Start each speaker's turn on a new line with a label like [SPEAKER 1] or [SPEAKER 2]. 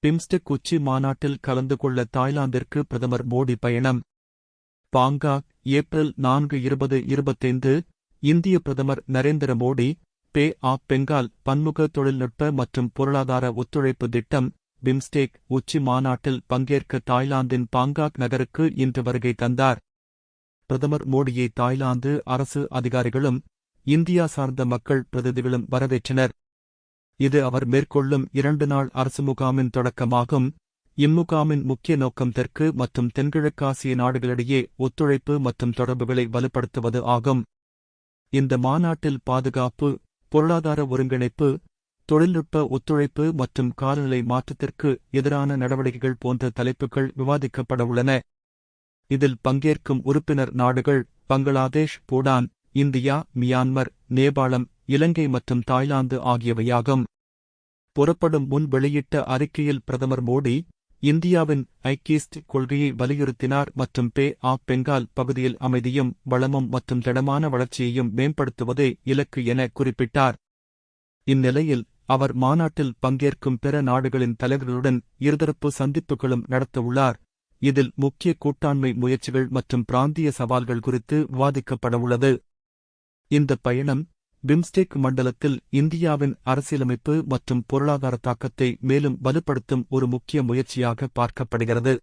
[SPEAKER 1] BIMSTEC உச்சி மாநாட்டில் கலந்து கொள்ள தாய்லாந்திற்கு பிரதமர் மோடி பயணம். Bangkok, April 4, 2025. இந்திய பிரதமர் நரேந்திர மோடி, பே ஆஃப் பெங்கால் பன்முக தொழில்நுட்ப மற்றும் பொருளாதார ஒத்துழைப்பு திட்டம் பிம்ஸ்டெக் உச்சி மாநாட்டில் பங்கேற்க தாய்லாந்தின் பாங்காக் நகருக்கு இன்று வருகை தந்தார். பிரதமர் மோடியை தாய்லாந்து அரசு அதிகாரிகளும் இந்தியா சார்ந்த மக்கள் பிரதிநிதிகளும் வரவேற்றனர். இது அவர் மேற்கொள்ளும் 2 நாள் அரசு முகாமின் தொடக்கமாகும். இம்முகாமின் முக்கிய நோக்கம் தெற்கு மற்றும் தென்கிழக்காசிய நாடுகளிடையே ஒத்துழைப்பு மற்றும் தொடர்புகளை வலுப்படுத்துவது ஆகும். இந்த மாநாட்டில் பாதுகாப்பு, பொருளாதார ஒருங்கிணைப்பு, தொழில்நுட்ப ஒத்துழைப்பு மற்றும் காலநிலை மாற்றத்திற்கு எதிரான நடவடிக்கைகள் போன்ற தலைப்புகள் விவாதிக்கப்படவுள்ளன. இதில் பங்கேற்கும் உறுப்பினர் நாடுகள் பங்களாதேஷ், பூடான், இந்தியா, மியான்மர், நேபாளம், இலங்கை மற்றும் தாய்லாந்து ஆகியவையாகும். புறப்படும் முன் வெளியிட்ட அறிக்கையில் பிரதமர் மோடி, இந்தியாவின் ஆக்ட் ஈஸ்ட் கொள்கையை வலியுறுத்தினார் மற்றும் பே ஆஃப் பெங்கால் பகுதியில் அமைதியும் வளமும் மற்றும் திடமான வளர்ச்சியையும் மேம்படுத்துவதே இலக்கு என குறிப்பிட்டார். இந்நிலையில் அவர் மாநாட்டில் பங்கேற்கும் பிற நாடுகளின் தலைவர்களுடன் இருதரப்பு சந்திப்புகளும் நடத்தவுள்ளார். இதில் முக்கிய கூட்டாண்மை முயற்சிகள் மற்றும் பிராந்திய சவால்கள் குறித்து விவாதிக்கப்படவுள்ளது. இந்த பயணம் பிம்ஸ்டெக் மண்டலத்தில் இந்தியாவின் அரசியலமைப்பு மற்றும் பொருளாதார தாக்கத்தை மேலும் வலுப்படுத்தும் ஒரு முக்கிய முயற்சியாக பார்க்கப்படுகிறது.